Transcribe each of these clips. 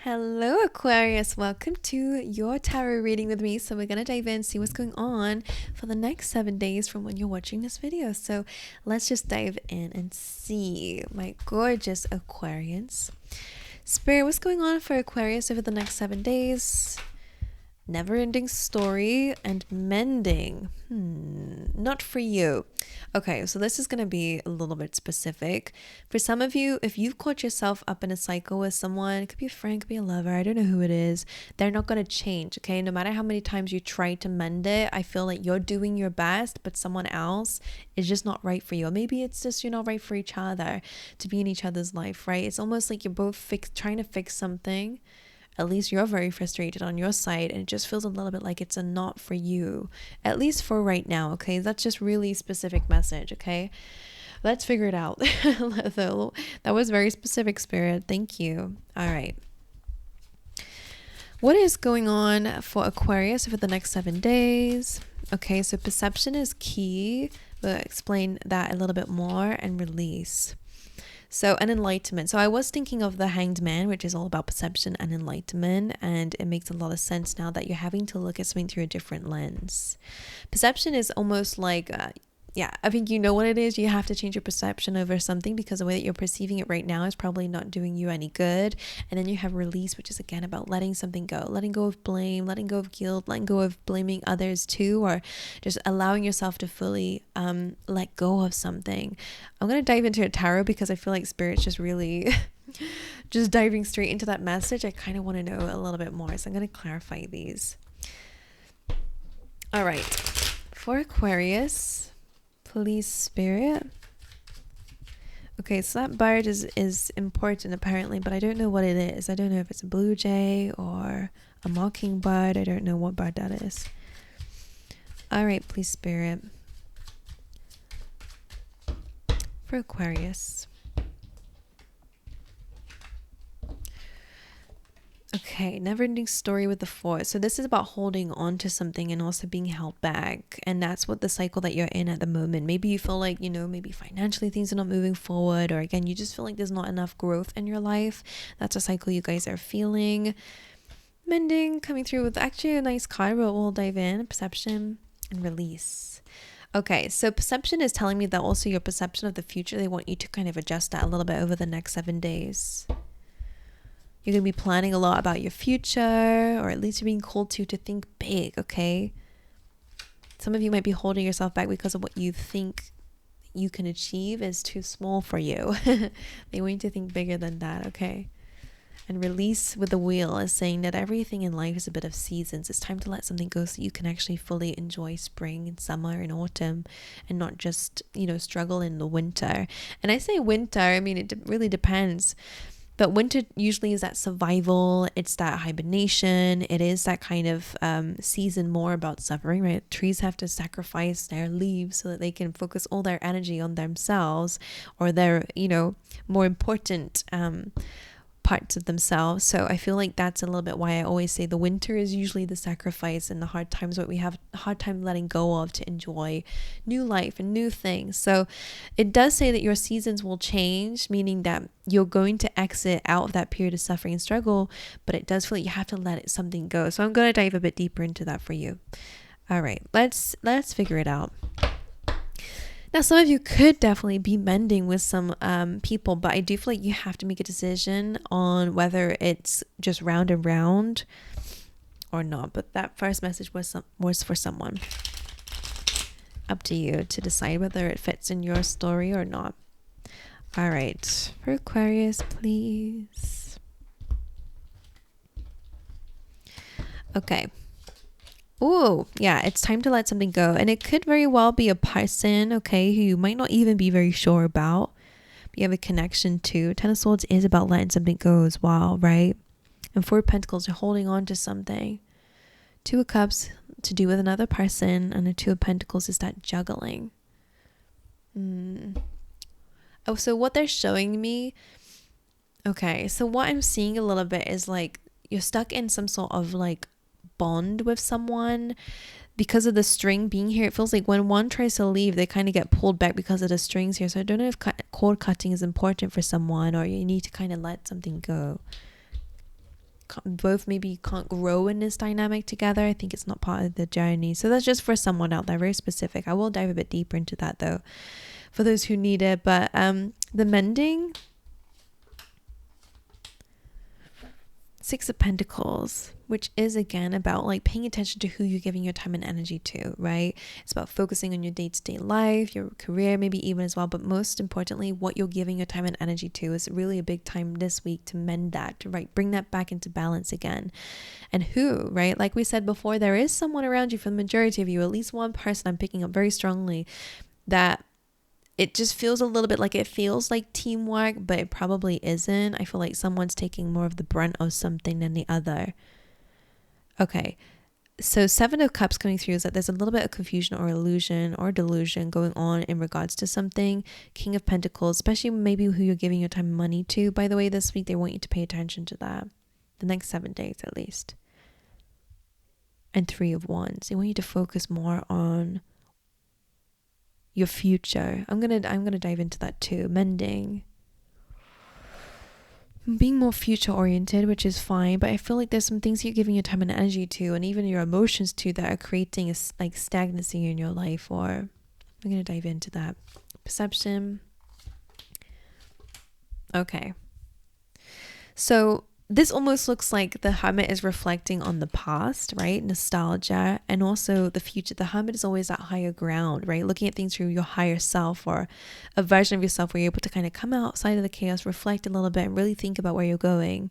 Hello, Aquarius. Welcome to your tarot reading with me. So we're going to dive in, see what's going on for the next 7 days from when you're watching this video. So let's just dive in and see my gorgeous Aquarians. Spirit, what's going on for Aquarius over the next 7 days? Never-ending story and mending. Not for you. Okay, so this is going to be a little bit specific. For some of you, if you've caught yourself up in a cycle with someone, it could be a friend, could be a lover, I don't know who it is, they're not going to change, okay? No matter how many times you try to mend it, I feel like you're doing your best, but someone else is just not right for you. Or maybe it's just you're not right for each other to be in each other's life, right? It's almost like you're both trying to fix something. At least you're very frustrated on your side, and it just feels a little bit like it's a not for you, at least for right now, okay? That's just really specific message, okay? Let's figure it out. That was very specific, Spirit. Thank you. All right. What is going on for Aquarius for the next 7 days? Okay, so perception is key. We'll explain that a little bit more, and release. So an enlightenment. So I was thinking of the Hanged Man, which is all about perception and enlightenment, and it makes a lot of sense now that you're having to look at something through a different lens. Perception is almost like I think you know what it is. You have to change your perception over something because the way that you're perceiving it right now is probably not doing you any good. And then you have release, which is again about letting something go, letting go of blame, letting go of guilt, letting go of blaming others too, or just allowing yourself to fully let go of something. I'm going to dive into a tarot because I feel like Spirit's just really just diving straight into that message. I kind of want to know a little bit more, so I'm going to clarify these. All right, for Aquarius, please, Spirit. Okay, so that bird is important apparently, but I don't know what it is. I don't know if it's a blue jay or a mockingbird. I don't know what bird that is. All right, please, Spirit. For Aquarius. Okay, never-ending story with the Four. So this is about holding on to something and also being held back. And that's what the cycle that you're in at the moment. Maybe you feel like, maybe financially things are not moving forward. Or again, you just feel like there's not enough growth in your life. That's a cycle you guys are feeling. Mending, coming through with actually a nice card. We'll dive in. Perception and release. Okay, so perception is telling me that also your perception of the future, they want you to kind of adjust that a little bit over the next 7 days. You're going to be planning a lot about your future, or at least you're being called to think big, okay? Some of you might be holding yourself back because of what you think you can achieve is too small for you. They want you to think bigger than that, okay? And release with the wheel is saying that everything in life is a bit of seasons. It's time to let something go so you can actually fully enjoy spring and summer and autumn and not just, struggle in the winter. And I say winter, I mean, it really depends. But winter usually is that survival, it's that hibernation, it is that kind of season more about suffering, right? Trees have to sacrifice their leaves so that they can focus all their energy on themselves or their, more important parts of themselves. So I feel like that's a little bit why I always say the winter is usually the sacrifice and the hard times, what we have a hard time letting go of to enjoy new life and new things. So it does say that your seasons will change, meaning that you're going to exit out of that period of suffering and struggle, but it does feel like you have to let something go. So I'm going to dive a bit deeper into that for you. All right, let's figure it out. Now, some of you could definitely be mending with some people, but I do feel like you have to make a decision on whether it's just round and round or not. But that first message was for someone. Up to you to decide whether it fits in your story or not. All right, for Aquarius, please. Okay. Oh, yeah, it's time to let something go. And it could very well be a person, okay, who you might not even be very sure about. But you have a connection to. Ten of Swords is about letting something go as well, right? And Four of Pentacles, you're holding on to something. Two of Cups to do with another person. And the Two of Pentacles is that juggling. Oh, so what they're showing me. Okay, so what I'm seeing a little bit is like you're stuck in some sort of like bond with someone because of the string being here. It feels like when one tries to leave, they kind of get pulled back because of the strings here. So I don't know if cord cutting is important for someone, or you need to kind of let something go. both maybe can't grow in this dynamic together. I think it's not part of the journey. So that's just for someone out there, very specific. I will dive a bit deeper into that though, for those who need it. But the mending, Six of Pentacles, which is again about like paying attention to who you're giving your time and energy to, right? It's about focusing on your day-to-day life, your career, maybe even as well. But most importantly, what you're giving your time and energy to is really a big time this week to mend that, to bring that back into balance again. And who, right? Like we said before, there is someone around you, for the majority of you, at least one person I'm picking up very strongly, that it just feels a little bit like, it feels like teamwork, but it probably isn't. I feel like someone's taking more of the brunt of something than the other. Okay, so Seven of Cups coming through is that there's a little bit of confusion or illusion or delusion going on in regards to something. King of Pentacles, especially maybe who you're giving your time and money to, by the way, this week, they want you to pay attention to that. The next 7 days at least. And Three of Wands, they want you to focus more on your future. I'm gonna dive into that too. Mending, being more future oriented, which is fine, but I feel like there's some things you're giving your time and energy to, and even your emotions to, that are creating a like stagnancy in your life. Or I'm gonna dive into that. Perception. Okay, so this almost looks like the Hermit is reflecting on the past, right? Nostalgia, and also the future. The Hermit is always that higher ground, right? Looking at things through your higher self, or a version of yourself where you're able to kind of come outside of the chaos, reflect a little bit, and really think about where you're going.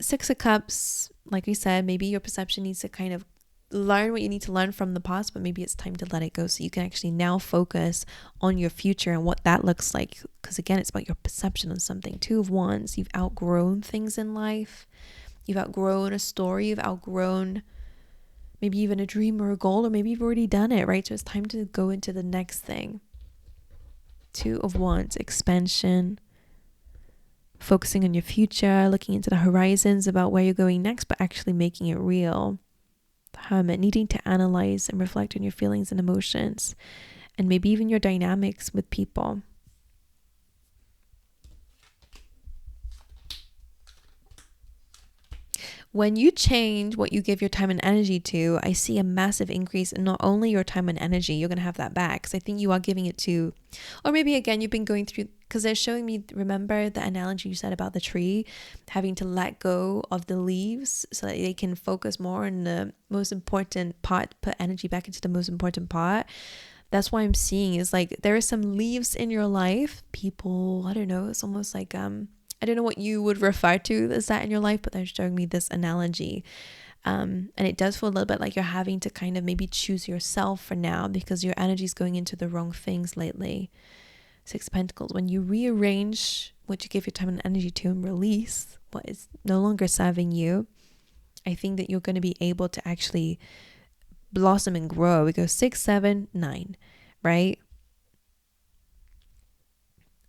Six of Cups, like we said, maybe your perception needs to kind of learn what you need to learn from the past, but maybe it's time to let it go so you can actually now focus on your future and what that looks like. Because again, it's about your perception on something. Two of Wands, you've outgrown things in life. You've outgrown a story. You've outgrown maybe even a dream or a goal, or maybe you've already done it, right? So it's time to go into the next thing. Two of Wands, expansion, focusing on your future, looking into the horizons about where you're going next, but actually making it real. Hermit, needing to analyze and reflect on your feelings and emotions, and maybe even your dynamics with people. When you change what you give your time and energy to, I see a massive increase in not only your time and energy, you're going to have that back. Because I think you are giving it to, or maybe again, you've been going through, because they're showing me, remember the analogy you said about the tree, having to let go of the leaves so that they can focus more on the most important part, put energy back into the most important part. That's why I'm seeing is like, there are some leaves in your life, people, I don't know, it's almost like, I don't know what you would refer to as that in your life, but they're showing me this analogy. And it does feel a little bit like you're having to kind of maybe choose yourself for now, because your energy is going into the wrong things lately. Six of Pentacles, when you rearrange what you give your time and energy to and release what is no longer serving you, I think that you're going to be able to actually blossom and grow. We go 6, 7, 9, right?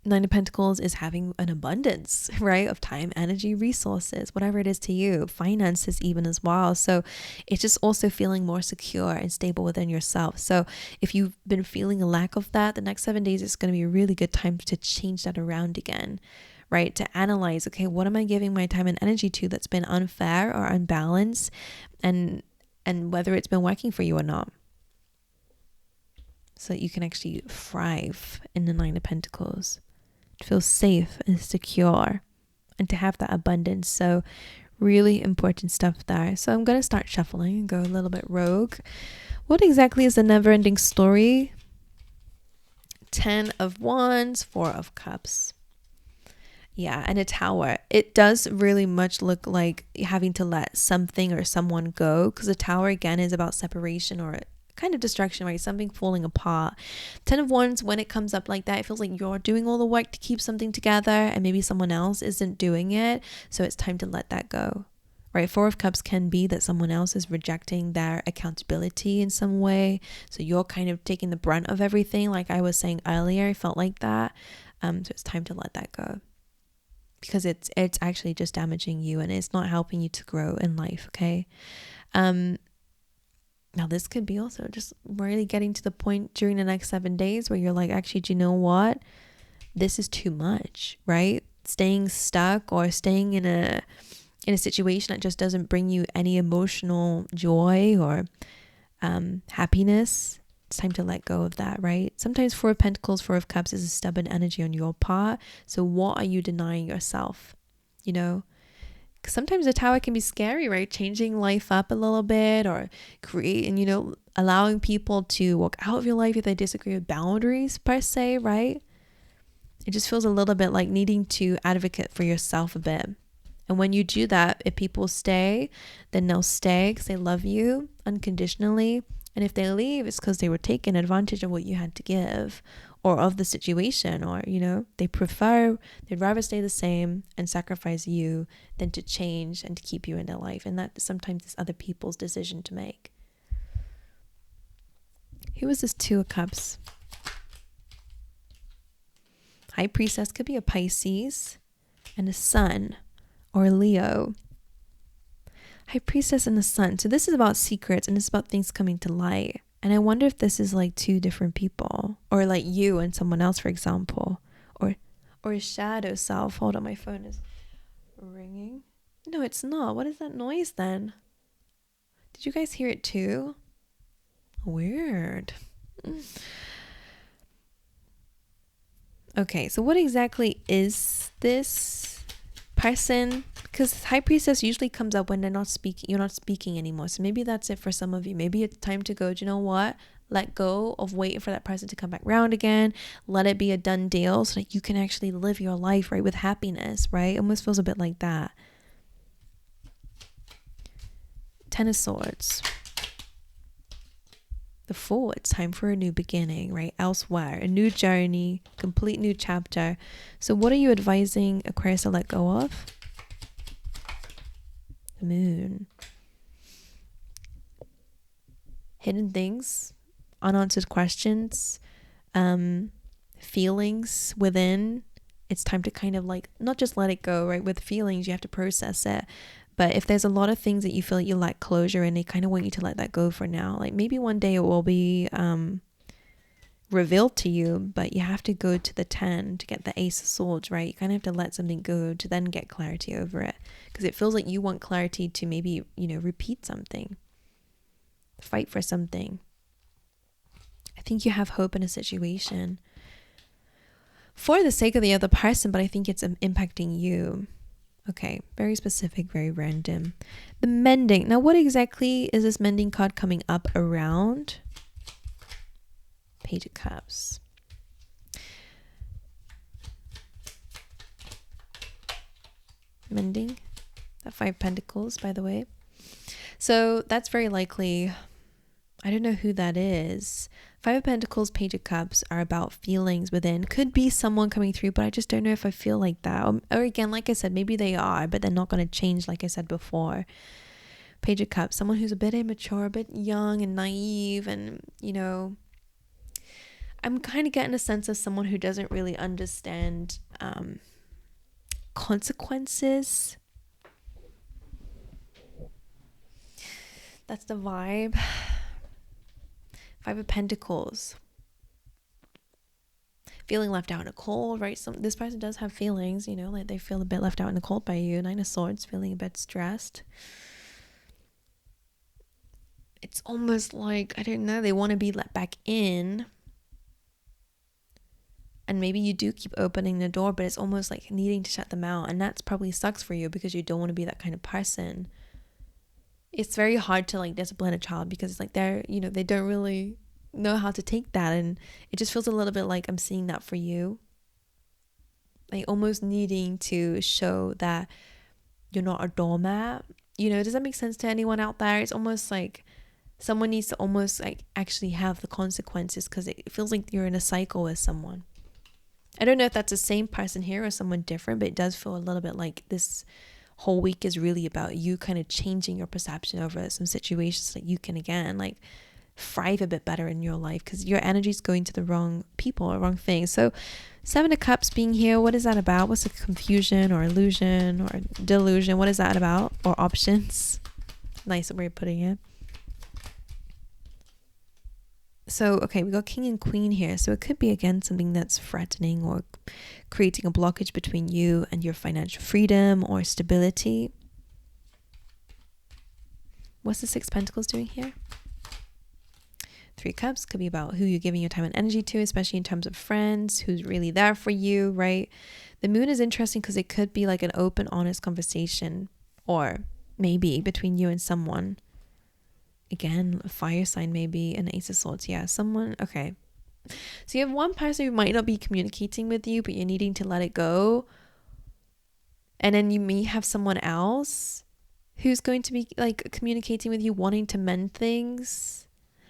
Nine of Pentacles is having an abundance, right, of time, energy, resources, whatever it is to you, finances even as well. So it's just also feeling more secure and stable within yourself. So if you've been feeling a lack of that, the next 7 days is going to be a really good time to change that around again, right? To analyze, okay, what am I giving my time and energy to that's been unfair or unbalanced, and whether it's been working for you or not, so that you can actually thrive in the Nine of Pentacles. Feel safe and secure, and to have that abundance. So really important stuff there. So I'm going to start shuffling and go a little bit rogue. What exactly is the never-ending story? 10 of Wands, 4 of Cups. Yeah, and a Tower. It does really much look like having to let something or someone go, because the Tower again is about separation or kind of distraction, right? Something falling apart. 10 of Wands, when it comes up like that, it feels like you're doing all the work to keep something together and maybe someone else isn't doing it. So it's time to let that go, right? 4 of Cups can be that someone else is rejecting their accountability in some way. So you're kind of taking the brunt of everything. Like I was saying earlier, I felt like that. So it's time to let that go, because it's actually just damaging you and it's not helping you to grow in life. Okay. Now this could be also just really getting to the point during the next 7 days where you're like, actually, do you know what? This is too much, right? Staying stuck or staying in a in a situation that just doesn't bring you any emotional joy or happiness, it's time to let go of that, right? Sometimes Four of Pentacles, Four of Cups is a stubborn energy on your part. So what are you denying yourself? You know, because sometimes the Tower can be scary, right? Changing life up a little bit, or creating, you know, allowing people to walk out of your life if they disagree with boundaries per se, right? It just feels a little bit like needing to advocate for yourself a bit. And when you do that, if people stay, then they'll stay because they love you unconditionally. And if they leave, it's because they were taking advantage of what you had to give, or of the situation, or, you know, they'd rather stay the same and sacrifice you than to change and to keep you in their life. And that sometimes is other people's decision to make. Who is this Two of Cups? High Priestess could be a Pisces and a Sun, or a Leo. High Priestess and the Sun. So this is about secrets, and it's about things coming to light. And I wonder if this is like two different people, or like you and someone else, for example, or a shadow self. Hold on, my phone is ringing. No, it's not. What is that noise then? Did you guys hear it too? Weird. Okay, so what exactly is this person? Because High Priestess usually comes up when you're not speaking anymore. So maybe that's it for some of you. Maybe it's time to go, do you know what? Let go of waiting for that person to come back around again. Let it be a done deal so that you can actually live your life, right, with happiness, right? It almost feels a bit like that. Ten of Swords. The Fool, it's time for a new beginning, right? Elsewhere, a new journey, complete new chapter. So what are you advising Aquarius to let go of? The Moon. Hidden things, unanswered questions, feelings within. It's time to kind of like, not just let it go, right? With feelings, you have to process it. But if there's a lot of things that you feel like you lack closure and they kind of want you to let that go for now, like maybe one day it will be revealed to you, but you have to go to the 10 to get the Ace of Swords, right? You kind of have to let something go to then get clarity over it, because it feels like you want clarity to maybe, you know, repeat something, fight for something. I think you have hope in a situation for the sake of the other person, but I think it's impacting you. Okay, very specific, very random. The Mending. Now, what exactly is this Mending card coming up around? Page of Cups. Mending. That Five of Pentacles, by the way. So that's very likely, I don't know who that is. Five of Pentacles, Page of Cups are about feelings within. Could be someone coming through, but I just don't know if I feel like that. Or again, like I said, maybe they are, but they're not going to change, like I said before. Page of Cups, someone who's a bit immature, a bit young and naive, and, you know, I'm kind of getting a sense of someone who doesn't really understand consequences. That's the vibe. Five of Pentacles. Feeling left out in the cold, right? This person does have feelings, you know, like they feel a bit left out in the cold by you. Nine of Swords, feeling a bit stressed. It's almost like, I don't know, they want to be let back in. And maybe you do keep opening the door, but it's almost like needing to shut them out. And that's probably sucks for you because you don't want to be that kind of person. It's very hard to like discipline a child because it's like they're, you know, they don't really know how to take that. And it just feels a little bit like I'm seeing that for you. Like almost needing to show that you're not a doormat. You know, does that make sense to anyone out there? It's almost like someone needs to almost like actually have the consequences because it feels like you're in a cycle with someone. I don't know if that's the same person here or someone different, but it does feel a little bit like this whole week is really about you kind of changing your perception over some situations so that you can again like thrive a bit better in your life, because your energy is going to the wrong people or wrong things. So Seven of Cups being here, what is that about? What's the confusion or illusion or delusion? What is that about? Or options? Nice way of putting it. So, okay, we got King and Queen here. So it could be, again, something that's threatening or creating a blockage between you and your financial freedom or stability. What's the Six of Pentacles doing here? Three of Cups could be about who you're giving your time and energy to, especially in terms of friends, who's really there for you, right? The Moon is interesting because it could be like an open, honest conversation, or maybe between you and someone. Again, a fire sign, maybe an Ace of Swords. Yeah, someone. Okay. So you have one person who might not be communicating with you, but you're needing to let it go. And then you may have someone else who's going to be like communicating with you, wanting to mend things.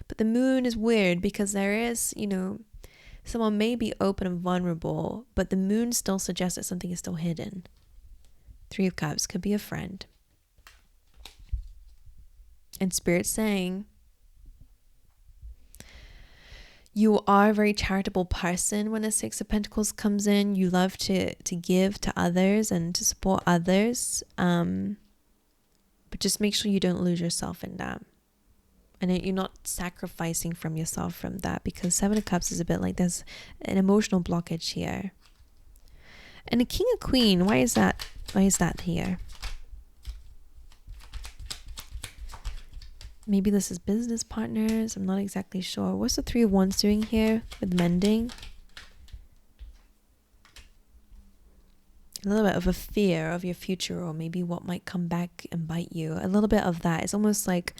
But the Moon is weird because there is, you know, someone may be open and vulnerable, but the Moon still suggests that something is still hidden. Three of Cups could be a friend. And Spirit's saying, you are a very charitable person when the Six of Pentacles comes in. You love to give to others and to support others. But just make sure you don't lose yourself in that. And you're not sacrificing from yourself from that, because Seven of Cups is a bit like there's an emotional blockage here. And the King of Queen, why is that? Why is that here? Maybe this is business partners. I'm not exactly sure. What's the Three of Wands doing here with mending? A little bit of a fear of your future, or maybe what might come back and bite you. A little bit of that. It's almost like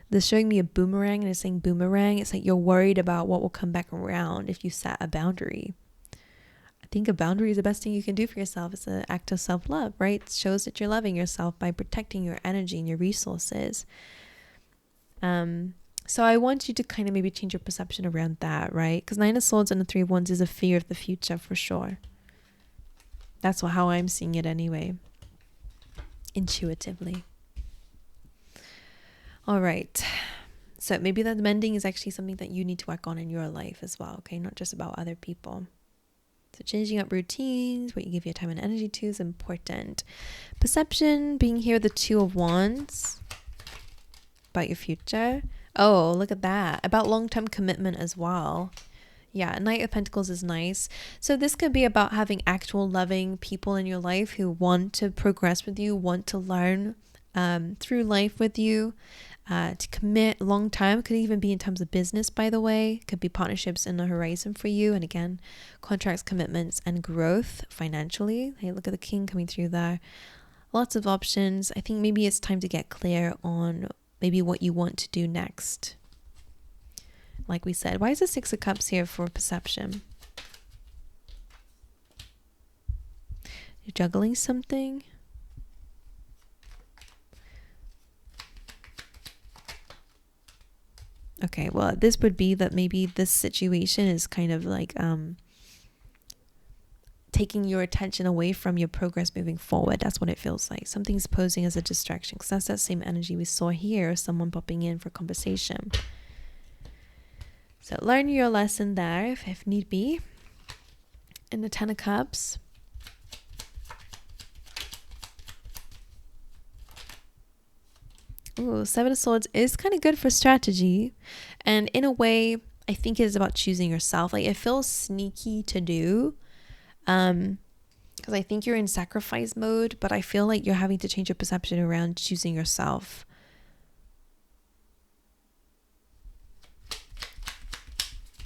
they're showing me a boomerang, and it's saying boomerang. It's like you're worried about what will come back around if you set a boundary. I think a boundary is the best thing you can do for yourself. It's an act of self-love, right? It shows that you're loving yourself by protecting your energy and your resources. So I want you to kind of maybe change your perception around that, right? Because Nine of Swords and the Three of Wands is a fear of the future for sure. That's how I'm seeing it anyway, intuitively. All right. So maybe that mending is actually something that you need to work on in your life as well, okay? Not just about other people. So changing up routines, what you give your time and energy to is important. Perception, being here, the Two of Wands, about your future. Oh, look at that. About long-term commitment as well. Yeah, Knight of Pentacles is nice. So this could be about having actual loving people in your life who want to progress with you, want to learn through life with you, to commit long time. Could even be in terms of business, by the way. Could be partnerships in the horizon for you. And again, contracts, commitments, and growth financially. Hey, look at the King coming through there. Lots of options. I think maybe it's time to get clear on maybe what you want to do next. Like we said, why is the Six of Cups here for perception? You're juggling something? Okay, well, this would be that maybe this situation is kind of like taking your attention away from your progress moving forward. That's what it feels like. Something's posing as a distraction, because that's that same energy we saw here, someone popping in for conversation. So learn your lesson there if need be. In the Ten of Cups, ooh, Seven of Swords is kind of good for strategy, and in a way I think it is about choosing yourself. Like, it feels sneaky to do, because I think you're in sacrifice mode, but I feel like you're having to change your perception around choosing yourself.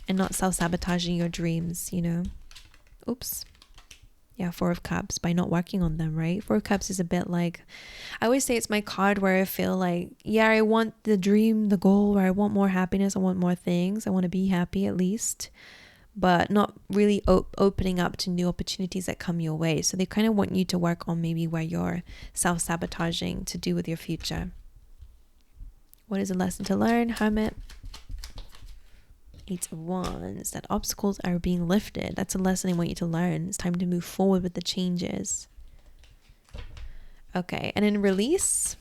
And not self-sabotaging your dreams, you know. Oops. Yeah, Four of Cups, by not working on them, right? Four of Cups is a bit like, I always say it's my card where I feel like, yeah, I want the dream, the goal, where I want more happiness, I want more things, I want to be happy at least, but not really opening up to new opportunities that come your way. So they kind of want you to work on maybe where you're self-sabotaging to do with your future. What is a lesson to learn, Hermit? Eight of Wands, that obstacles are being lifted. That's a lesson I want you to learn. It's time to move forward with the changes. Okay, and in release,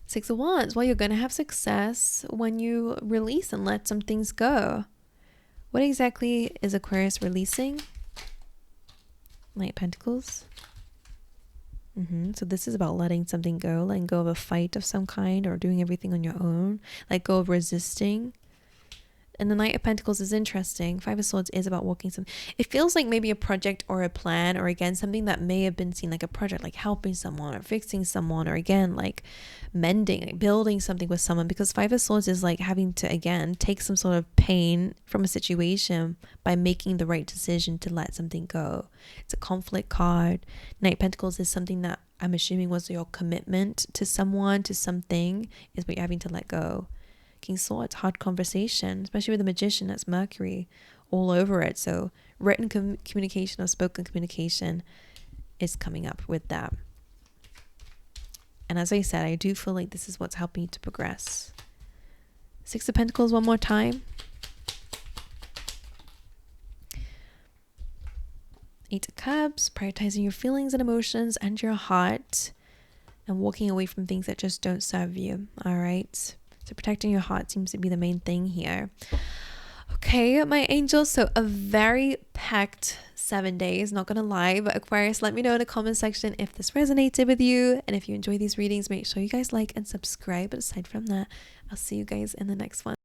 Six of Wands. Well, you're going to have success when you release and let some things go. What exactly is Aquarius releasing? Knight of Pentacles. So this is about letting something go, letting go of a fight of some kind, or doing everything on your own, let go of resisting. And the Knight of Pentacles is interesting. Five of Swords is about walking some. It feels like maybe a project or a plan, or again, something that may have been seen like a project, like helping someone or fixing someone, or again, like mending, like building something with someone. Because Five of Swords is like having to, again, take some sort of pain from a situation by making the right decision to let something go. It's a conflict card. Knight of Pentacles is something that I'm assuming was your commitment to someone, to something, is what you're having to let go. King Swords, hard conversation, especially with the Magician. That's Mercury all over it. So written communication or spoken communication is coming up with that. And as I said, I do feel like this is what's helping you to progress. Six of Pentacles one more time. Eight of Cups, prioritizing your feelings and emotions and your heart, and walking away from things that just don't serve you. All right. So protecting your heart seems to be the main thing here. Okay, my angels. So a very packed 7 days, not gonna lie. But Aquarius, let me know in the comment section if this resonated with you. And if you enjoy these readings, make sure you guys like and subscribe. But aside from that, I'll see you guys in the next one.